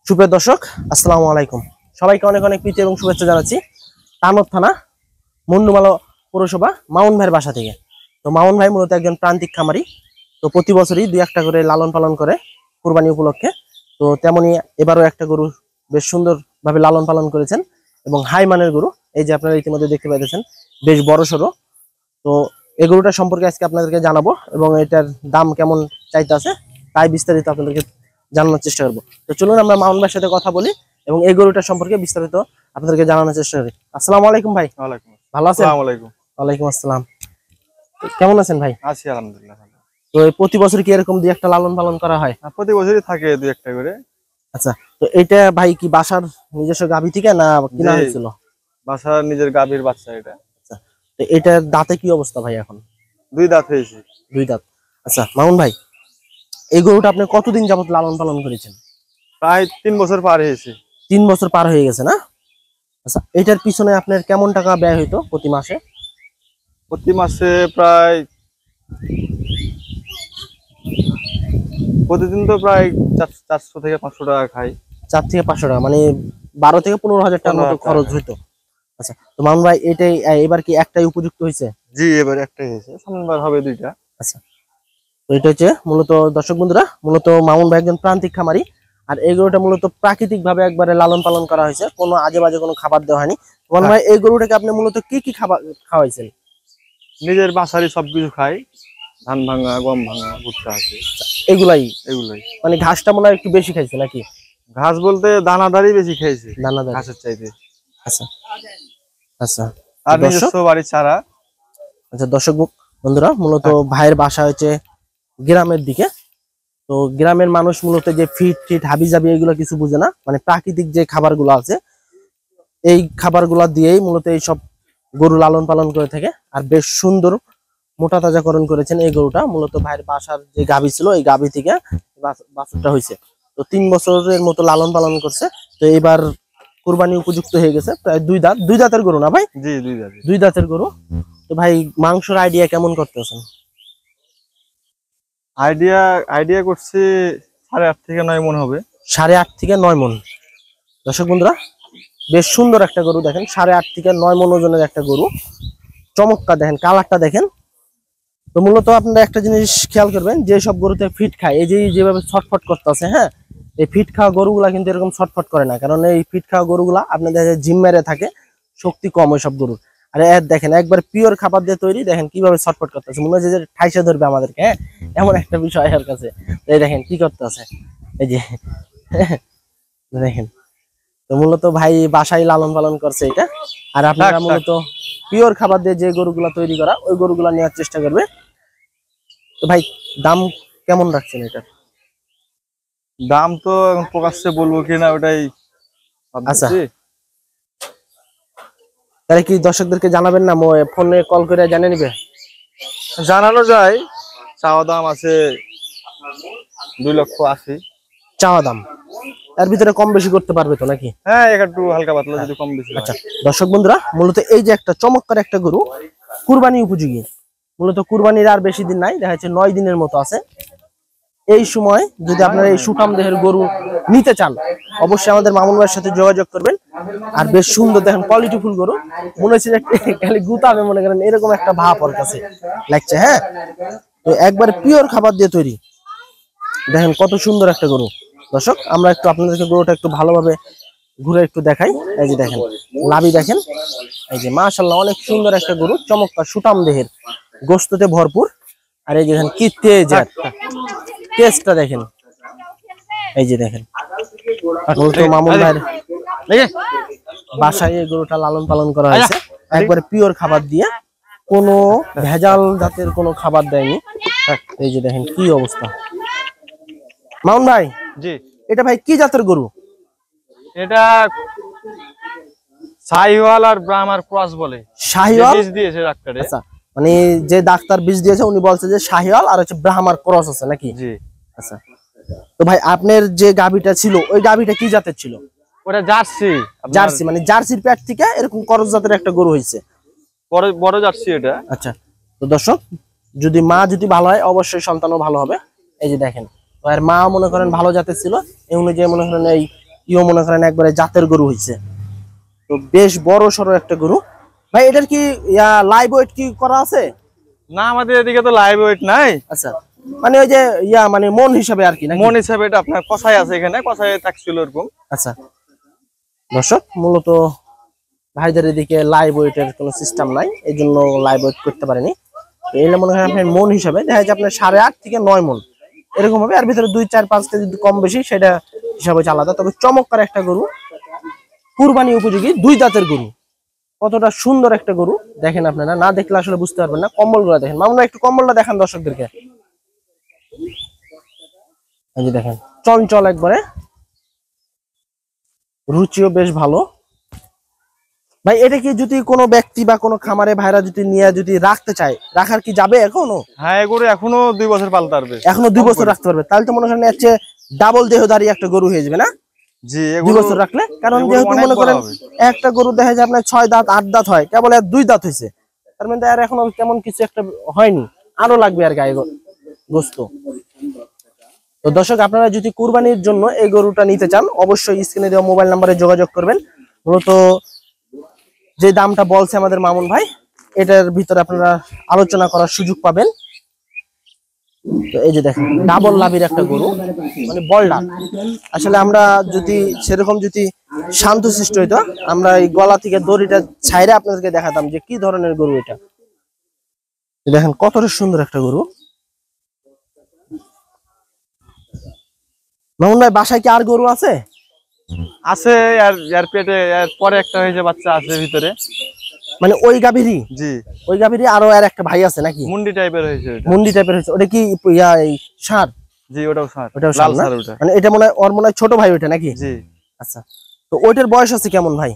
সুপ্রিয় দর্শক, আসসালামু আলাইকুম। সবাইকে অনেক অনেক প্রীতি এবং শুভেচ্ছা জানাচ্ছি তানোর থানা মন্ডুমালা পৌরসভা মামুন ভাইয়ের বাসা থেকে। তো মামুন ভাই মূলত একজন প্রান্তিক খামারি। তো প্রতি বছরই দুই একটা করে লালন পালন করে কুরবানি উপলক্ষে। তো তেমনি এবারও একটা গরু বেশ সুন্দরভাবে লালন পালন করেছেন এবং হাই মানের গরু। এই যে আপনারা ইতিমধ্যে দেখতে পাইতেছেন, বেশ বড় সড়ো। তো এই গরুটা সম্পর্কে আজকে আপনাদেরকে জানাবো এবং এটার দাম কেমন চাইতে আছে তাই বিস্তারিত আপনাদেরকে জানানোর চেষ্টা করবো। তো চলুন আমরা মামুন ভাইয়ের সাথে কথা বলি এবং এই গরুটা সম্পর্কে বিস্তারিত আপনাদেরকে জানানোর চেষ্টা করি। আসসালামু আলাইকুম ভাই। ওয়ালাইকুম ভালো আছেন? আসসালামু আলাইকুম। ওয়ালাইকুম আসসালাম। তো কেমন আছেন ভাই? আছি আলহামদুলিল্লাহ ভালো। তো এই প্রতি বছর কি এরকম দুই একটা লালন পালন করা হয়? প্রতি বছরই থাকে দুই একটা করে। আচ্ছা, তো এটা ভাই কি বাসার নিজস্ব গাভী থেকে না কিনা হয়েছিল? বাসার নিজের গাভীর বাচ্চা এটা। আচ্ছা, তো এটার দাঁতে কি অবস্থা ভাই এখন? দুই দাঁত হয়েছে। দুই দাঁত। আচ্ছা মামুন ভাই, এই গরুটা আপনি কতদিন যাবত লালন পালন করেছেন? প্রায় 3 বছর পার হয়েছে। 3 বছর পার হয়ে গেছে না? আচ্ছা, এটার পিছনে আপনার কেমন টাকা ব্যয় হইতো প্রতি মাসে? প্রতি মাসে প্রায় প্রতিদিন তো প্রায় 400 থেকে 500 টাকা খাই। 4 থেকে 500 টাকা, মানে 12 থেকে 15,000 টাকার মতো খরচ হইতো। আচ্ছা, তো মামুন ভাই এটাই এবার কি একটাই উপযুক্ত হয়েছে? জি, এবার একটাই হয়েছে, সামনের হবে দুইটা। আচ্ছা, তো এটা হচ্ছে মূলত দর্শক বন্ধুরা, মূলত মামুন ভাই একজন প্রান্তিক খামারি। আর এই গরুটা মূলত প্রাকৃতিক ভাবে একবারে লালন পালন করা হয়েছে, কোনো আজে বাজে কোনো খাবার দেওয়া হয়নি। মামুন ভাই এই গরুটাকে আপনি মূলত কি কি খাবার খাওয়াইছেন? নিজের বাসারই সবকিছু খাই, ধান ভাঙা, গম ভাঙা, ভুট্টা আছে, এগুলাই এগুলোই। মানে ঘাসটা মনে হয় একটু বেশি খাইছে নাকি? ঘাস বলতে দানাদারই বেশি খাইছে দানাদার ঘাসের চাইতে। আচ্ছা আচ্ছা, আর নিজস্ব বাড়ির চারা। আচ্ছা দর্শক বন্ধুরা, মূলত ভাইয়ের বাসা হচ্ছে গ্রামের দিকে। তো গ্রামের মানুষ মূলত যে ফিট হাবি জাবি এগুলো কিছু বুঝে না, মানে প্রাকৃতিক যে খাবারগুলো আছে এই খাবারগুলো দিয়েই মূলত এই সব গরু লালন পালন করে থাকে। আর বেশ সুন্দর মোটা তাজাকরণ করেছেন এই গরুটা। মূলত ভাইয়ের বাসার যে গাভী ছিল এই গাভী থেকে বাছুরটা হয়েছে। তো 3 বছরের মতো লালন পালন করছে। তো এবার কুরবানি উপযুক্ত হয়ে গেছে। প্রায় দুই দাঁতের গরু না ভাই? জি, দুই দাঁত। দুই দাঁতের গরু। তো ভাই মাংসের আইডিয়া কেমন করতেছেন? আইডিয়া করছি 8.5 থেকে 9 মন হবে। 8.5 থেকে 9 মন। দর্শক বন্ধুরা, বেশ সুন্দর একটা গরু দেখেন, 8.5 থেকে 9 মন ওজনের একটা গরু। চমৎকার, দেখেন কালারটা দেখেন। তো মূলত আপনারা একটা জিনিস খেয়াল করবেন, যে সব গরুতে ফিট খায়, এই যে যেভাবে ছটফট করতেছে, হ্যাঁ, এই ফিট খাওয়া গরুগুলা কিন্তু এরকম ছটফট করে না। কারণ এই ফিট খাওয়া গরুগুলা আপনাদের জিম মেরে থাকে, শক্তি কম ওই সব গরুর। আর দেখেন একবার পিওর খাবার দিয়ে তৈরি, দেখেন কিভাবে ছটফট করতেছে, মনে হচ্ছে যে ঠাইসে ধরবে আমাদেরকে, হ্যাঁ, এমন একটা বিষয় এর কাছে। এই দেখেন কি করতেছে, এই যে দেখেন। তো মূলত ভাই বাসায় লালন পালন করছে এটা। আর আপনারা মূলত পিওর খাবার দিয়ে যে গরুগুলা তৈরি করা ওই গরুগুলা নেওয়ার চেষ্টা করবে। তো ভাই দাম কেমন রাখছেন এটার? দাম তো এখন প্রকাশ্যে বলবো কিনা ওটাই আচ্ছা, ভাবছি। তাহলে কি দর্শকদেরকে জানাবেন না, ফোনে কল করে জানে নিবে? জানানো যায়। চাওয়া দাম আছে 2,80,000। চাওয়া দাম, তার ভিতরে কম বেশি করতে পারবে তো নাকি? হ্যাঁ, একটু হালকা পাতলা যদি কম বেশি। আচ্ছা দর্শক বন্ধুরা, মূলত এই যে একটা চমৎকার একটা গরু কুরবানি উপযোগী। মূলত কুরবানির আর বেশি দিন নাই, দেখা যাচ্ছে 9 দিনের মতো আছে। এই সময় যদি আপনারা এই সুঠাম দেহের গরু নিতে চান, অবশ্যই আমাদের মামুন ভাইয়ের সাথে যোগাযোগ করবেন। আর বেশ সুন্দর দেখেন কোয়ালিটিফুল গরু, মনে হচ্ছে যে খালি গুতাবে, মনে করেন এরকম একটা ভাব ওর কাছে লাগছে। হ্যাঁ, তো একবার পিওর খাবার দিয়ে তৈরি, দেখেন কত সুন্দর একটা গরু। দর্শক, আমরা একটু আপনাদেরকে গরুটা একটু ভালোভাবে ঘুরে একটু দেখাই। এই যে দেখেন লাভি, দেখেন এই যে মাশাআল্লাহ, অনেক সুন্দর একটা গরু, চমৎকার সুঠাম দেহের, গোশততে ভরপুর। আর এই যে দেখেন কি তেজ, তেজটা দেখেন। এই যে দেখেন মামুন ভাইয়ের বাসায় এই গরুটা লালন পালন করা হয়েছে একবারে পিওর খাবার দিয়ে, কোনো ভেজাল জাতের কোনো খাবার দেয়নি। এই যে দেখেন কি অবস্থা। মামুন ভাই, জি, এটা ভাই কি জাতের গরু? এটা শাহিওয়াল আর ব্রাহ্মার ক্রস বলে। শাহিওয়াল বীজ দিয়েছে ডাক্তারে। আচ্ছা, মানে যে ডাক্তার বীজ দিয়েছে উনি বলছে যে শাহিওয়াল আর হচ্ছে ব্রাহ্মার ক্রস আছে নাকি? জি। আচ্ছা, তো ভাই আপনার যে গাভীটা ছিল ওই গাভীটা কি জাতের ছিল? ওটা জার্সি। জার্সি, মানে জার্সির পেট থেকে এরকম করস জাতের একটা গরু হয়েছে। বড় জার্সি এটা। আচ্ছা, তো দর্শক, যদি মা যদি ভালো হয় অবশ্যই সন্তানও ভালো হবে। এই যে দেখেন, আর মা মনে করেন ভালো জাতের ছিল, এই অনুযায়ী মনে করেন এই ইও মনে করেন একবারে জাতের গরু হয়েছে। তো বেশ বড় সড়ো একটা গরু ভাই। এটার কি লাইভ ওয়েট কি করা আছে? না, আমাদের এদিকে তো লাইভ ওয়েট নাই। আচ্ছা, মানে ওই যে মানে মন হিসাবে আর কি, নাকি? মন হিসাবে এটা আপনার কষাই আছে, এখানে কষাই থাকছিল এরকম। আচ্ছা দর্শক, মূলত ভাইদের এদিকে লাইভ ওয়েটের কোনো সিস্টেম নাই, এই জন্য লাইভ ওয়েট করতে পারেনি। তো এলে মনে হয় আপনার মন হিসাবে দেখা যায় আপনার 8.5 থেকে 9 মন এরকম হবে। আর ভিতরে 2, 4, 5 কেজি কম বেশি সেটা হিসাবে আলাদা। তবে চমৎকার একটা গরু, কুরবানি উপযোগী 2 দাঁতের গরু। কতটা সুন্দর একটা গরু দেখেন, আপনারা না দেখলে আসলে বুঝতে পারবেন না। কম্বলগুলো দেখেন, মামুনা একটু কম্বলটা দেখান দর্শকদেরকে। এই যে দেখেন, চঞ্চল একবারে, রুচিও বেশ ভালো। ভাই এটা কি যদি কোনো ব্যক্তি বা কোনো খামারে ভাইরা যদি নিয়ে যদি রাখতে চায়, রাখার কি যাবে এখনো? হ্যাঁ, এগুলো এখনো 2 বছর পালতে পারবে। এখনো 2 বছর রাখতে পারবে? তাহলে তো মনে করেন হচ্ছে ডাবল দেহধারী একটা গরু হয়ে যাবে না? জি, 2 বছর রাখলে। কারণ যেহেতু মনে করেন একটা গরু দেখা যায় আপনার 6 দাঁত 8 দাঁত হয়, কেবল 2 দাঁত হয়েছে, তার মধ্যে আর এখনো কেমন কিছু একটা হয়নি, আরো লাগবে আর গায়ে গোস্ত। তো দর্শক, আপনারা যদি কুরবানির জন্য এই গরুটা নিতে চান, অবশ্যই স্ক্রিনে দেওয়া মোবাইল নাম্বারে যোগাযোগ করবেন। মূলত যে দামটা বলছে আমাদের মামুন ভাই, এটার ভিতরে আপনারা আলোচনা করার সুযোগ পাবেন। তো এই যে দেখেন, ডাবল লাভির একটা গরু, মানে বলডা। আসলে আমরা যদি সেরকম যদি শান্তশিষ্ট হইতো, আমরা এই গলা থেকে দড়িটা ছাইরে আপনাদেরকে দেখাতাম যে কি ধরনের গরু এটা। দেখেন কতটা সুন্দর একটা গরু। মামুন ভাই, বাসায় কি আর গরু আছে? আছে, আর পেটে এর পরে একটা হয়েছে, বাচ্চা আছে ভিতরে। মানে ওই গাভীরই? জি, ওই গাভীরই আরো আর একটা ভাই আছে নাকি? মুন্ডি টাইপের হয়েছে ওটা। মুন্ডি টাইপের হচ্ছে ওটা কি এই ষাঁড়? জি, ওটাও ষাঁড়, ওটাও লাল ষাঁড় না? ষাঁড় ওটা। মানে এটা মনে হয় ওর মনে হয় ছোট ভাই ওটা নাকি? জি। আচ্ছা, তো ওইটার বয়স আছে কেমন ভাই?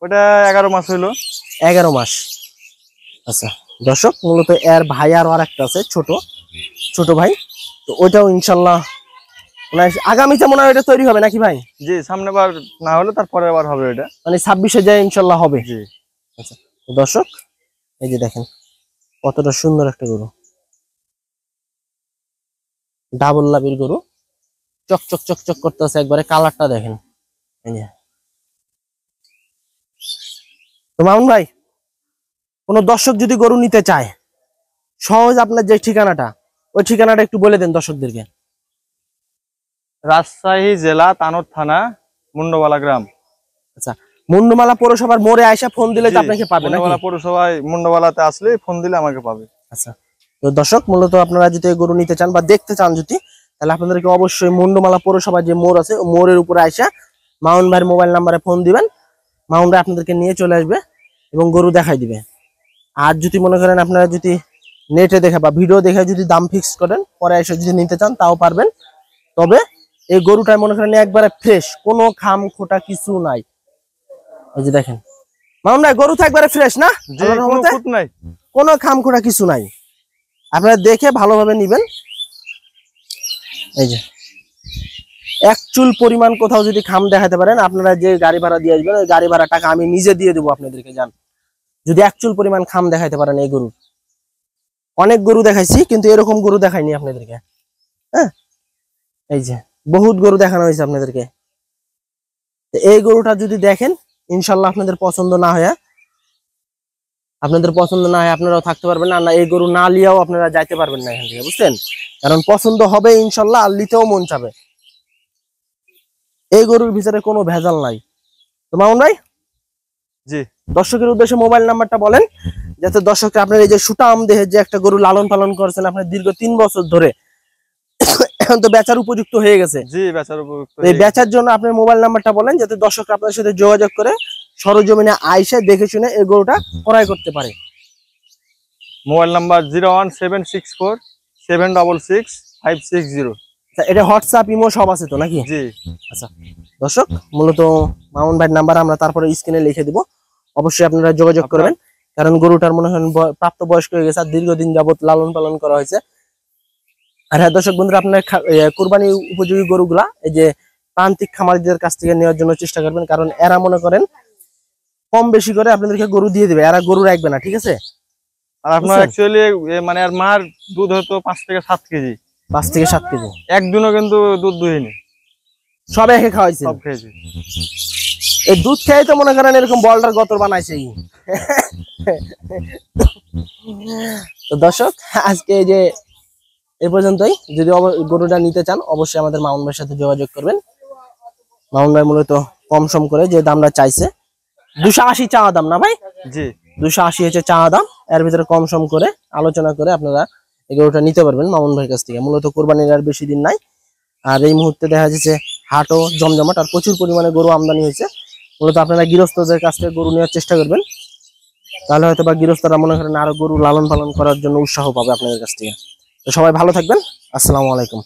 ওটা 11 মাস হইলো। 11 মাস। আচ্ছা দর্শক, মূলত এর ভাই আর একটা আছে ছোট ভাই। তো ওইটাও ইনশাল্লাহ আগামীতে মনে হয় এটা তৈরি হবে নাকি ভাই? জি, সামনে বার না হলে তারপরের বার হবে এটা, মানে 26-এ যায় ইনশাল্লাহ হবে। জি। আচ্ছা, তো দর্শক এই যে দেখেন কতটা সুন্দর একটা গরু, ডাবল লাভির গরু, চকচক চকচক করতেছে একবারে, কালারটা দেখেন। এই যে তো মামুন ভাই, কোন দর্শক যদি গরু নিতে চায়, সহজ আপনার যে ঠিকানাটা, ওই ঠিকানাটা একটু বলে দেন দর্শকদেরকে। রাজশাহী জেলা তানোর থানা, মুন্ডবালা গ্রাম। আচ্ছা, মুন্ডমালা পৌরসভার মোড়ে আইসা ফোন দিলে তো আপনাকে পাবে নাকি? মুন্ডবালা পৌরসভায় মুন্ডবালাতে আসলে ফোন দিলে আমাকে পাবে। আচ্ছা, তো দর্শক মূলত আপনারা যদি গরু নিতে চান বা দেখতে চান যদি, তাহলে আপনাদেরকে অবশ্যই মুন্ডমালা পৌরসভার যে মোড় আছে, মোড়ের উপরে আইসা মামুন ভাইয়ের মোবাইল নাম্বারে ফোন দিবেন। মামুন ভাই আপনাদেরকে নিয়ে চলে আসবে এবং গরু দেখাই দিবে। আর যদি মনে করেন আপনারা যদি নেটে দেখে বা ভিডিও দেখে যদি দাম ফিক্স করেন, পরে এসে যদি নিতে চান তাও পারবেন। তবে এই গরুটাই মনে করেন একবারে ফ্রেশ, কোনো খাম খোটা কিছু নাই। এই যে দেখেন মামুন ভাই, গরু তো একবারে ফ্রেশ না? আল্লাহর কোনো রহমতে খুঁত নাই, কোনো খাম খোটা কিছু নাই। আপনারা দেখে ভালোভাবে নিবেন। এই যে এক চুল পরিমাণ কোথাও যদি খাম দেখাতে পারেন, আপনারা যে গাড়ি ভাড়া দিয়ে আসবেন, ওই গাড়ি ভাড়া টাকা আমি নিজে দিয়ে দেবো আপনাদেরকে, যান যদি এক চুল পরিমাণ খাম দেখাইতে পারেন এই গরুর। অনেক গরু দেখাইছি কিন্তু এরকম গরু দেখাইনি আপনাদেরকে। হ্যাঁ, এই যে বহুত গরু দেখানো হয়েছে আপনাদেরকে। এই গরুটা যদি দেখেন, ইনশাল্লাহ আপনাদের পছন্দ না হয় আপনারাও থাকতে পারবেন না, এই গরু না লিয়াও আপনারা যাইতে পারবেন না এখান থেকে, বুঝছেন? কারণ পছন্দ হবে ইনশাল্লাহ, আর লিতেও মন চাবে। এই গরুর ভিতরে কোনো ভেজাল নাই। তো মামুন ভাই, জি, দর্শকের উদ্দেশ্যে মোবাইল নাম্বারটা বলেন, যাতে দর্শকরা আপনার এই যে সুটাম দেহের যে একটা গরু লালন পালন করছেন আপনার দীর্ঘ 3 বছর ধরে, এখন তো বেচার উপযুক্ত হয়ে গেছে। জি, বেচার উপযুক্ত। এই বেচার জন্য আপনার মোবাইল নাম্বারটা বলেন, যাতে দর্শকরা আপনার সাথে যোগাযোগ করে সরজমিনে আইসা দেখে শুনে এই গরুটা ক্রয় করতে পারে। Mobile number 01764766560। এটা হোয়াটসঅ্যাপ ইমো সব আছে তো নাকি? জি। আচ্ছা দর্শক, মূলত মামুন ভাইয়ের নাম্বার আমরা তারপরে স্ক্রিনে লিখে দিব, অবশ্যই আপনারা যোগাযোগ করবেন। কারণ গরুটার মনে হয় প্রাপ্ত বয়স্ক হয়ে গেছে আর দীর্ঘদিন যাবত লালন পালন করা হয়েছে। আর হ্যাঁ দর্শক বন্ধুরা, আপনার কুরবানি উপযোগী গরুগুলা এই যে প্রান্তিক খামারিদের কাছ থেকে নেওয়ার জন্য চেষ্টা করবেন, কারণ এরা মনে করেন কম বেশি করে আপনাদেরকে গরু দিয়ে দিবে, এরা গরু রাখবে না, ঠিক আছে? আর আপনার অ্যাকচুয়ালি মানে আর মার দুধ হতো 5 থেকে 7 কেজি। 5 থেকে 7 কেজি একদিনও কিন্তু দুধ দুইনি। সব একে খাওয়াইছে। সব খেয়েছি। এই দুধ খেয়ে তো মনে করেন এরকম বলটার গতর বানাইছে। তো দর্শক আজকে এই যে এই পর্যন্তই। যদি গরুটা নিতে চান অবশ্যই আমাদের মামুন ভাইয়ের সাথে যোগাযোগ করবেন। মামুন ভাই মূলত কম সম করে যে দামটা চাইছে 280 চাওয়া দাম না ভাই? জি 280 হচ্ছে চাওয়া দাম, এর ভিতরে কম সম করে আলোচনা করে আপনারা এই গরুটা নিতে পারবেন মামুন ভাইয়ের কাছ থেকে। মূলত কোরবানির আর বেশি দিন নাই, আর এই মুহূর্তে দেখা যাচ্ছে হাটও জমজমাট আর প্রচুর পরিমাণে গরু আমদানি হয়েছে। মূলত আপনারা গৃহস্থদের কাছ থেকে গরু নেওয়ার চেষ্টা করবেন, তাহলে হয়তো বা গৃহস্থরা মনে করেন আরো গরু লালন পালন করার জন্য উৎসাহ পাবে আপনাদের কাছ থেকে। তো সবাই ভালো থাকবেন, আসসালামু আলাইকুম।